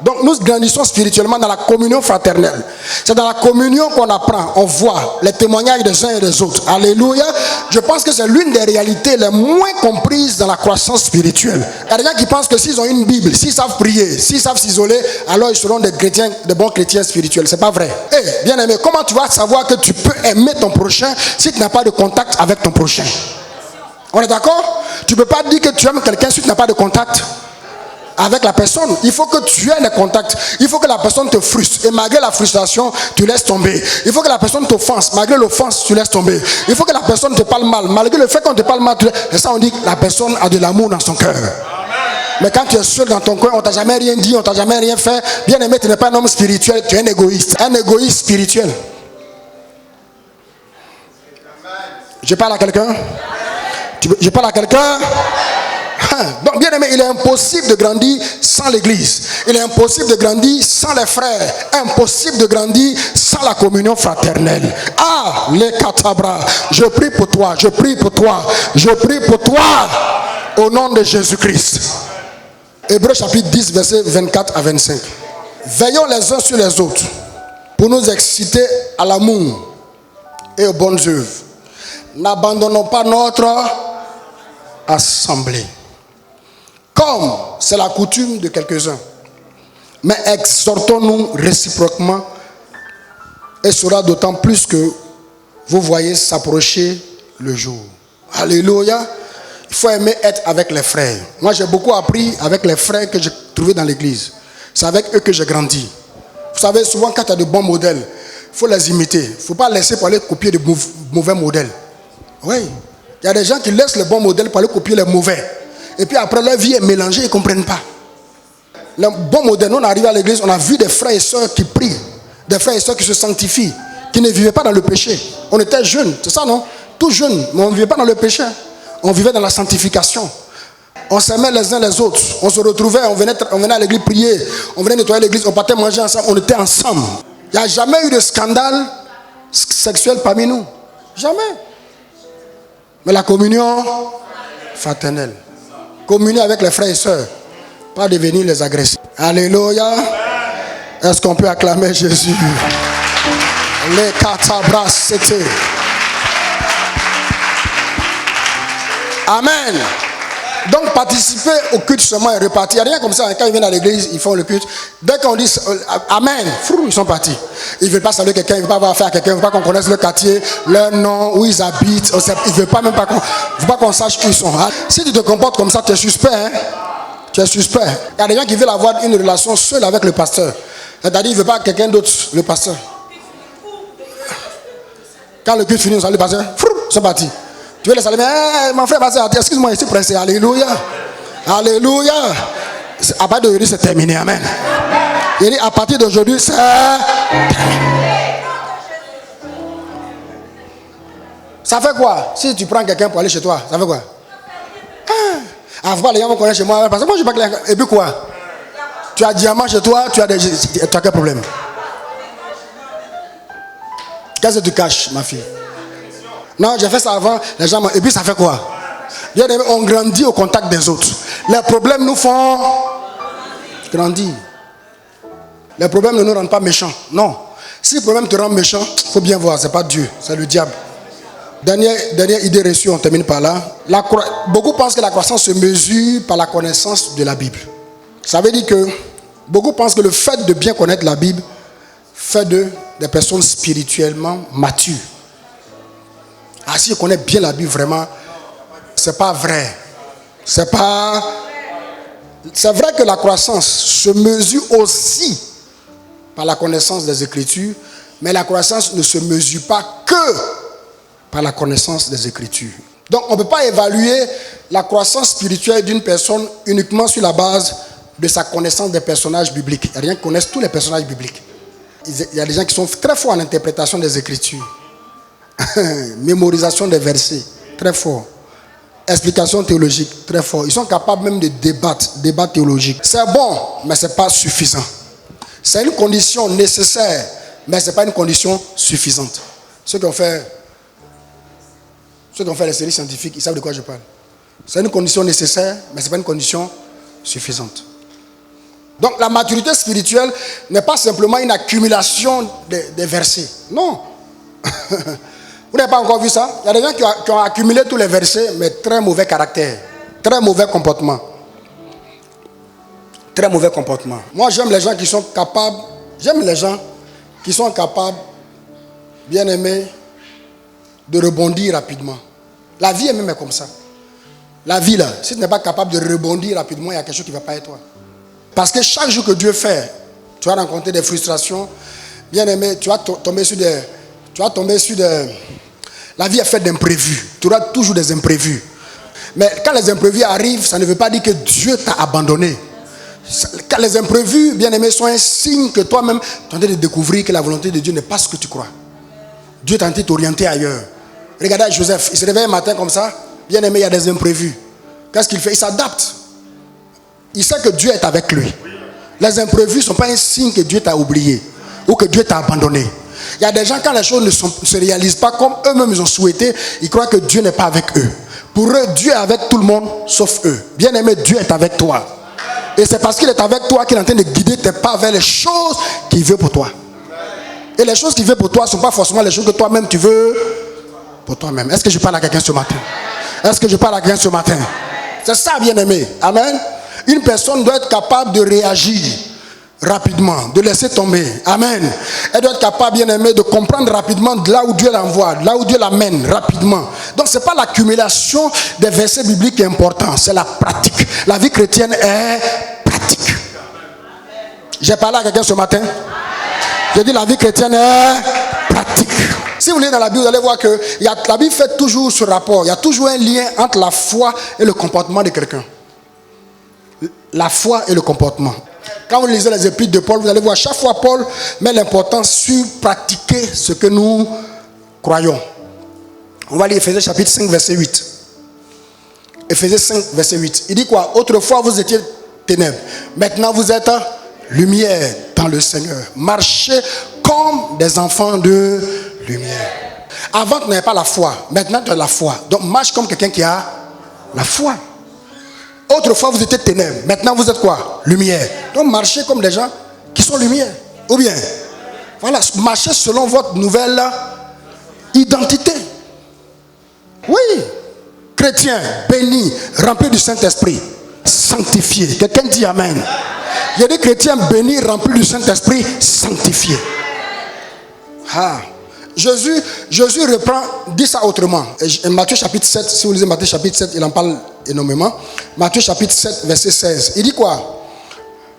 Donc nous grandissons spirituellement dans la communion fraternelle. C'est dans la communion qu'on apprend, on voit les témoignages des uns et des autres. Alléluia. Je pense que c'est l'une des réalités les moins comprises dans la croissance spirituelle. Il y a des gens qui pensent que s'ils ont une Bible, s'ils savent prier, s'ils savent s'isoler, alors ils seront des chrétiens, des bons chrétiens spirituels. C'est pas vrai. Eh, bien aimé, comment tu vas savoir que tu peux aimer ton prochain si tu n'as pas de contact avec ton prochain? On est d'accord? Tu ne peux pas dire que tu aimes quelqu'un si tu n'as pas de contact avec la personne. Il faut que tu aies des contacts. Il faut que la personne te frustre. Et malgré la frustration, tu laisses tomber. Il faut que la personne t'offense. Malgré l'offense, tu laisses tomber. Il faut que la personne te parle mal. Malgré le fait qu'on te parle mal, et ça on dit que la personne a de l'amour dans son cœur. Mais quand tu es seul dans ton coin, on t'a jamais rien dit, on t'a jamais rien fait. Bien aimé, tu n'es pas un homme spirituel, tu es un égoïste. Un égoïste spirituel. Je parle à quelqu'un? Je parle à quelqu'un? Donc bien aimé, il est impossible de grandir sans l'église. Il est impossible de grandir sans les frères. Impossible de grandir sans la communion fraternelle. Ah, les katabra. Je prie pour toi, je prie pour toi, je prie pour toi au nom de Jésus-Christ. Hébreux chapitre 10, versets 24 à 25. Veillons les uns sur les autres pour nous exciter à l'amour et aux bonnes œuvres. N'abandonnons pas notre assemblée, comme c'est la coutume de quelques-uns, mais exhortons-nous réciproquement, et sera d'autant plus que vous voyez s'approcher le jour. Alléluia. Il faut aimer être avec les frères. Moi j'ai beaucoup appris avec les frères que j'ai trouvés dans l'église. C'est avec eux que j'ai grandi. Vous savez, souvent quand tu as de bons modèles, il faut les imiter. Il ne faut pas laisser pour aller copier de mauvais modèles. Oui, il y a des gens qui laissent les bons modèles pour aller copier les mauvais. Et puis après, leur vie est mélangée, ils ne comprennent pas. Les bons modèles, nous on arrive à l'église, on a vu des frères et sœurs qui prient, des frères et sœurs qui se sanctifient, qui ne vivaient pas dans le péché. On était jeunes, c'est ça non? Tout jeunes, mais on ne vivait pas dans le péché. On vivait dans la sanctification. On s'aimait les uns les autres. On se retrouvait, on venait à l'église prier, on venait nettoyer l'église, on partait manger ensemble, on était ensemble. Il n'y a jamais eu de scandale sexuel parmi nous. Jamais. Mais la communion fraternelle. Communier avec les frères et sœurs. Pas devenir les agresseurs. Alléluia. Est-ce qu'on peut acclamer Jésus? Les katabras, c'était. Amen. Donc participer au culte seulement est reparti. Il n'y a rien comme ça. Quand ils viennent à l'église, ils font le culte. Dès qu'on dit Amen, ils sont partis. Ils ne veulent pas saluer quelqu'un, ils ne veulent pas avoir affaire à quelqu'un, ils ne veulent pas qu'on connaisse le quartier, leur nom, où ils habitent. Ils ne veulent pas même pas qu'on sache où ils sont. Si tu te comportes comme ça, tu es suspect. Hein? Tu es suspect. Il y a des gens qui veulent avoir une relation seule avec le pasteur. C'est-à-dire qu'ils ne veulent pas quelqu'un d'autre, le pasteur. Quand le culte finit, on salue le pasteur. Ils sont partis. Tu veux les saluer, mais mon frère, excuse-moi, je suis pressé. Alléluia. Alléluia. À partir d'aujourd'hui, c'est terminé. Amen. Il dit, à partir d'aujourd'hui, c'est terminé. Ça fait quoi? Si tu prends quelqu'un pour aller chez toi, ça fait quoi? Faut pas les gens vont connaître chez moi. Parce que moi, je ne sais pas. Et puis quoi? Tu as diamant chez toi, tu as quel problème? Qu'est-ce que tu caches, ma fille? Non, j'ai fait ça avant, les gens m'ont... Et puis ça fait quoi? On grandit au contact des autres. Les problèmes nous font grandir. Les problèmes ne nous rendent pas méchants. Non. Si le problème te rend méchant, il faut bien voir, ce n'est pas Dieu, c'est le diable. Dernière idée reçue, on termine par là. Beaucoup pensent que la croissance se mesure par la connaissance de la Bible. Ça veut dire que beaucoup pensent que le fait de bien connaître la Bible fait des personnes spirituellement matures. Ah, si je connais bien la Bible, vraiment, c'est pas vrai. C'est vrai que la croissance se mesure aussi par la connaissance des Écritures, mais la croissance ne se mesure pas que par la connaissance des Écritures. Donc, on ne peut pas évaluer la croissance spirituelle d'une personne uniquement sur la base de sa connaissance des personnages bibliques. Il y a des gens qui connaissent tous les personnages bibliques. Il y a des gens qui sont très forts en interprétation des Écritures. Mémorisation des versets, très fort. Explication théologique, très fort. Ils sont capables même de débat théologique. C'est bon, mais ce n'est pas suffisant. C'est une condition nécessaire, mais ce n'est pas une condition suffisante. Ceux qui ont fait les séries scientifiques, ils savent de quoi je parle. C'est une condition nécessaire, mais ce n'est pas une condition suffisante. Donc la maturité spirituelle n'est pas simplement une accumulation des versets. Non. Vous n'avez pas encore vu ça? Il y a des gens qui ont accumulé tous les versets, mais très mauvais caractère, très mauvais comportement. Très mauvais comportement. Moi, j'aime les gens qui sont capables, bien aimés, de rebondir rapidement. La vie est même comme ça. La vie, là, si tu n'es pas capable de rebondir rapidement, il y a quelque chose qui ne va pas être toi. Parce que chaque jour que Dieu fait, tu vas rencontrer des frustrations. Bien aimé, tu vas tomber sur des... La vie est faite d'imprévus. Tu auras toujours des imprévus. Mais quand les imprévus arrivent, ça ne veut pas dire que Dieu t'a abandonné. Quand les imprévus, bien aimés, sont un signe que toi-même, tu es en train de découvrir que la volonté de Dieu n'est pas ce que tu crois. Dieu est en train de t'orienter ailleurs. Regardez Joseph, il se réveille un matin comme ça. Bien aimé, il y a des imprévus. Qu'est-ce qu'il fait? Il s'adapte. Il sait que Dieu est avec lui. Les imprévus ne sont pas un signe que Dieu t'a oublié ou que Dieu t'a abandonné. Il y a des gens, quand les choses ne se réalisent pas comme eux-mêmes ils ont souhaité, ils croient que Dieu n'est pas avec eux. Pour eux, Dieu est avec tout le monde, sauf eux. Bien aimé, Dieu est avec toi. Et c'est parce qu'il est avec toi qu'il est en train de guider tes pas vers les choses qu'il veut pour toi. Et les choses qu'il veut pour toi ne sont pas forcément les choses que toi-même tu veux pour toi-même. Est-ce que je parle à quelqu'un ce matin? Est-ce que je parle à quelqu'un ce matin? C'est ça, bien aimé. Amen. Une personne doit être capable de réagir rapidement, de laisser tomber. Amen. Elle doit être capable, bien aimé, de comprendre rapidement de là où Dieu l'envoie, là où Dieu l'amène rapidement. Donc ce n'est pas l'accumulation des versets bibliques qui est important, c'est la pratique. La vie chrétienne est pratique. J'ai parlé à quelqu'un ce matin. J'ai dit la vie chrétienne est pratique. Si vous lisez dans la Bible, vous allez voir que la Bible fait toujours ce rapport. Il y a toujours un lien entre la foi et le comportement de quelqu'un. La foi et le comportement. Quand vous lisez les épîtres de Paul, vous allez voir chaque fois Paul met l'importance sur pratiquer ce que nous croyons. On va lire Éphésiens chapitre 5, verset 8. Éphésiens 5, verset 8. Il dit quoi? Autrefois vous étiez ténèbres. Maintenant vous êtes lumière dans le Seigneur. Marchez comme des enfants de lumière. Avant tu n'avais pas la foi. Maintenant tu as la foi. Donc marche comme quelqu'un qui a la foi. Autrefois vous étiez ténèbres. Maintenant vous êtes quoi? Lumière. Donc marchez comme des gens qui sont lumière. Ou bien, voilà, marchez selon votre nouvelle identité. Oui. Chrétien, béni, rempli du Saint-Esprit, sanctifié. Quelqu'un dit Amen. Il y a des chrétiens bénis, remplis du Saint-Esprit, sanctifiés. Ah. Jésus dit ça autrement. Et Matthieu chapitre 7, si vous lisez Matthieu chapitre 7, il en parle énormément. Matthieu chapitre 7, verset 16. Il dit quoi?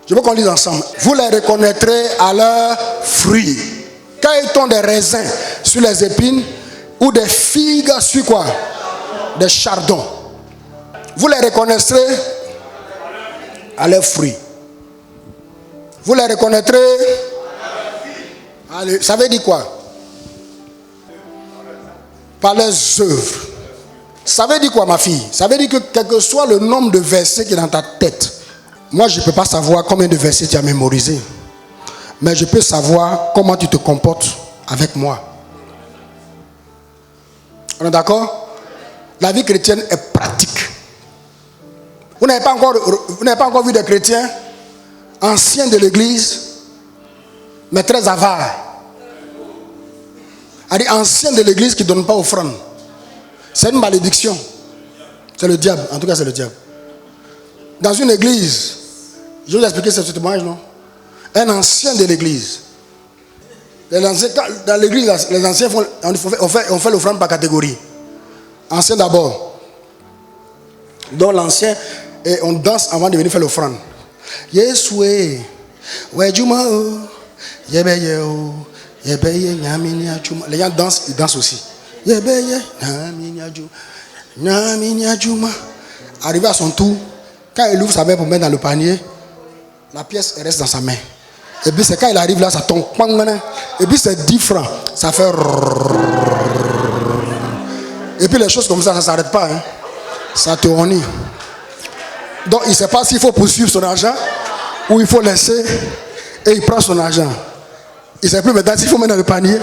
Je veux qu'on lise ensemble. Vous les reconnaîtrez à leurs fruits. Quand ils ont des raisins sur les épines ou des figues sur quoi? Des chardons. Vous les reconnaîtrez à leurs fruits. Vous les reconnaîtrez. Allez, ça veut dire quoi? Par leurs œuvres. Ça veut dire quoi, ma fille? Ça veut dire que quel que soit le nombre de versets qui est dans ta tête, moi je ne peux pas savoir combien de versets tu as mémorisé, mais je peux savoir comment tu te comportes avec moi. On est d'accord? La vie chrétienne est pratique. Vous n'avez pas encore vu des chrétiens anciens de l'église, mais très avares. C'est-à-dire anciens de l'église qui ne donnent pas offrande. C'est une malédiction. C'est le diable. En tout cas, c'est le diable. Dans une église, je vais vous expliquer ce témoignage, non? Un ancien de l'église. Dans l'église, les anciens on fait l'offrande par catégorie. Ancien d'abord. Donc l'ancien, et on danse avant de venir faire l'offrande. Yesoué, Wejuma, Yebeye, Yebeye, Nyaminya Juma. Les gens dansent, ils dansent aussi. Yebeye, Nyaminya Juma, Nyaminya Juma. Arrivé à son tour, quand il ouvre sa main pour mettre dans le panier, la pièce reste dans sa main. Et puis c'est quand il arrive là, ça tombe. Et puis c'est 10 francs. Ça fait. Et puis les choses comme ça ne s'arrête pas. Hein. Ça te honnie. Donc il ne sait pas s'il faut poursuivre son argent ou il faut laisser et il prend son argent. Il ne sait plus maintenant s'il faut mettre dans le panier.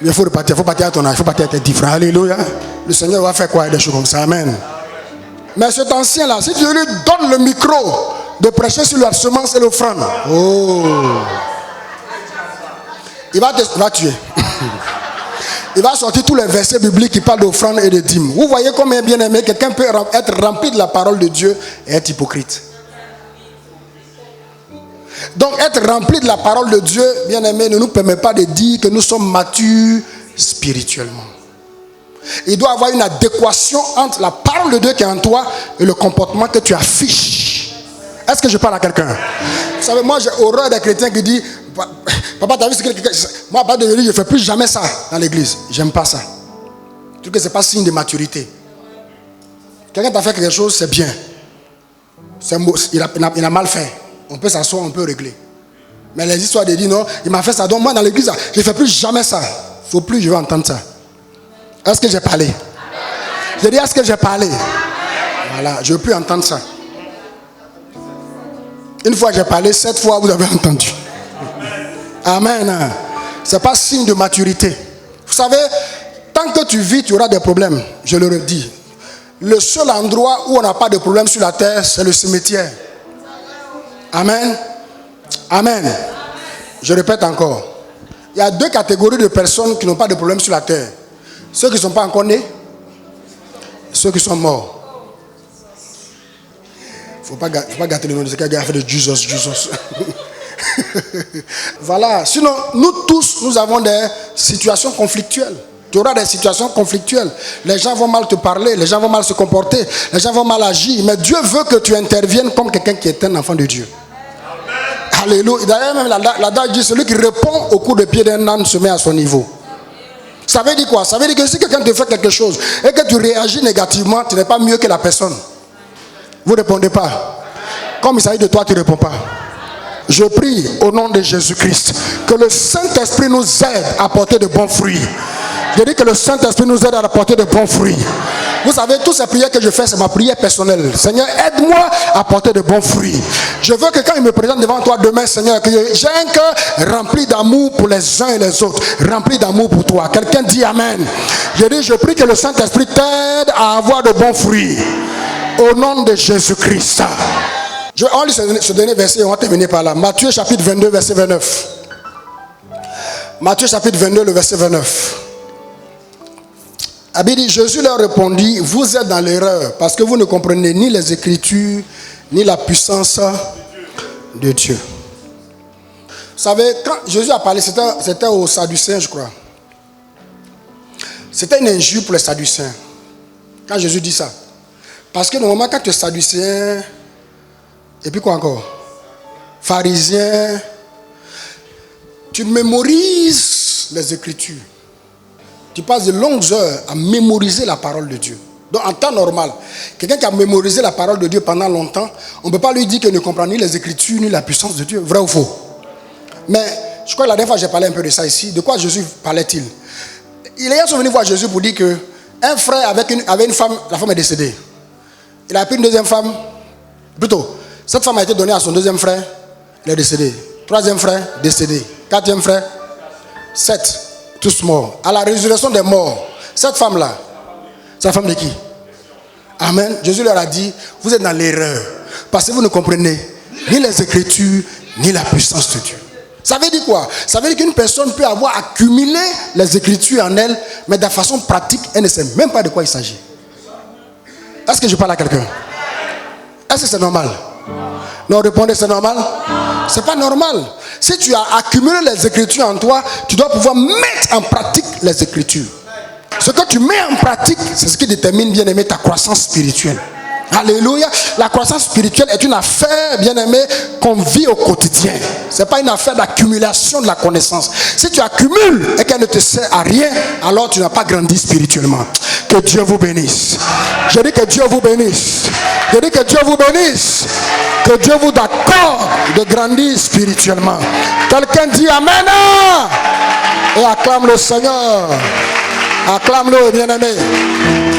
Mais il faut repartir. Il faut partir à ton argent. Il faut partir à tes 10 francs. Alléluia. Le Seigneur va faire quoi? Des choses comme ça. Amen. Mais cet ancien-là, si tu lui donnes le micro de prêcher sur la semence et l'offrande, il va tuer. Il va sortir tous les versets bibliques qui parlent d'offrande et de dîmes. Vous voyez combien bien aimé quelqu'un peut être rempli de la parole de Dieu et être hypocrite. Donc être rempli de la parole de Dieu, bien aimé, ne nous permet pas de dire que nous sommes matures spirituellement. Il doit y avoir une adéquation entre la parole de Dieu qui est en toi et le comportement que tu affiches. Est-ce que je parle à quelqu'un? Vous savez, moi j'ai horreur des chrétiens qui disent papa, t'as vu ce que quelqu'un. Moi, à part de l'église, je ne fais plus jamais ça dans l'église. J'aime pas ça. Je trouve que ce n'est pas signe de maturité. Quelqu'un t'a fait quelque chose, c'est bien. Il a mal fait. On peut s'asseoir, on peut régler. Mais les histoires de dire non, il m'a fait ça. Donc moi, dans l'église, je ne fais plus jamais ça. Il ne faut plus, je vais entendre ça. Est-ce que j'ai parlé? Je dis, est-ce que j'ai parlé? Voilà, je ne veux plus entendre ça. Une fois j'ai parlé, 7 fois vous avez entendu. Amen. Ce n'est pas signe de maturité. Vous savez, tant que tu vis, tu auras des problèmes. Je le redis. Le seul endroit où on n'a pas de problème sur la terre, c'est le cimetière. Amen. Amen. Je répète encore. Il y a 2 catégories de personnes qui n'ont pas de problème sur la terre. Ceux qui ne sont pas encore nés, ceux qui sont morts. Il ne faut pas gâter le nom de ce qui a fait de Jesus. Voilà. Sinon, nous tous, nous avons des situations conflictuelles. Tu auras des situations conflictuelles. Les gens vont mal te parler, les gens vont mal se comporter, les gens vont mal agir. Mais Dieu veut que tu interviennes comme quelqu'un qui est un enfant de Dieu. Amen. Alléluia. D'ailleurs, même l'adage dit, celui qui répond au coup de pied d'un âne se met à son niveau. Ça veut dire quoi? Ça veut dire que si quelqu'un te fait quelque chose et que tu réagis négativement, tu n'es pas mieux que la personne. Vous ne répondez pas. Comme il s'agit de toi, tu ne réponds pas. Je prie au nom de Jésus-Christ que le Saint-Esprit nous aide à porter de bons fruits. Je dis que le Saint-Esprit nous aide à porter de bons fruits. Vous savez, toutes ces prières que je fais, c'est ma prière personnelle. Seigneur, aide-moi à porter de bons fruits. Je veux que quand il me présente devant toi demain, Seigneur, que j'ai un cœur rempli d'amour pour les uns et les autres. Rempli d'amour pour toi. Quelqu'un dit Amen. Je dis, je prie que le Saint-Esprit t'aide à avoir de bons fruits. Au nom de Jésus-Christ. Je vais lire ce dernier verset et on va terminer par là. Matthieu chapitre 22, verset 29. Matthieu chapitre 22, le verset 29. Abid dit, Jésus leur répondit, vous êtes dans l'erreur parce que vous ne comprenez ni les Écritures, ni la puissance de Dieu. Vous savez, quand Jésus a parlé, c'était aux Sadducéens, je crois. C'était une injure pour les Sadducéens. Quand Jésus dit ça. Parce que normalement, quand tu es Sadducéen, et puis quoi encore? Pharisien, tu mémorises les Écritures. Tu passes de longues heures à mémoriser la parole de Dieu. Donc en temps normal, quelqu'un qui a mémorisé la parole de Dieu pendant longtemps, on ne peut pas lui dire qu'il ne comprend ni les Écritures ni la puissance de Dieu. Vrai ou faux? Mais je crois que la dernière fois j'ai parlé un peu de ça ici. De quoi Jésus parlait-il? Il est venu voir Jésus pour dire qu'un frère avait une femme, la femme est décédée. Il a pris une deuxième femme, plutôt, cette femme a été donnée à son deuxième frère, il est décédé. Troisième frère, décédé. Quatrième frère, 7, tous morts. À la résurrection des morts, cette femme-là, C'est la femme de qui? Amen. Jésus leur a dit, vous êtes dans l'erreur. Parce que vous ne comprenez ni les Écritures, ni la puissance de Dieu. Ça veut dire quoi? Ça veut dire qu'une personne peut avoir accumulé les Écritures en elle, mais de façon pratique, elle ne sait même pas de quoi il s'agit. Est-ce que je parle à quelqu'un? Est-ce que c'est normal? Non, répondez, c'est normal? C'est pas normal. Si tu as accumulé les Écritures en toi, tu dois pouvoir mettre en pratique les Écritures. Ce que tu mets en pratique, c'est ce qui détermine, bien aimé, ta croissance spirituelle. Alléluia. La croissance spirituelle est une affaire, bien aimé, qu'on vit au quotidien. Ce n'est pas une affaire d'accumulation de la connaissance. Si tu accumules et qu'elle ne te sert à rien, alors tu n'as pas grandi spirituellement. Que Dieu vous bénisse. Je dis que Dieu vous bénisse. Je dis que Dieu vous bénisse. Que Dieu vous accorde de grandir spirituellement. Quelqu'un dit Amen. Et acclame le Seigneur. Acclame-le, bien-aimé.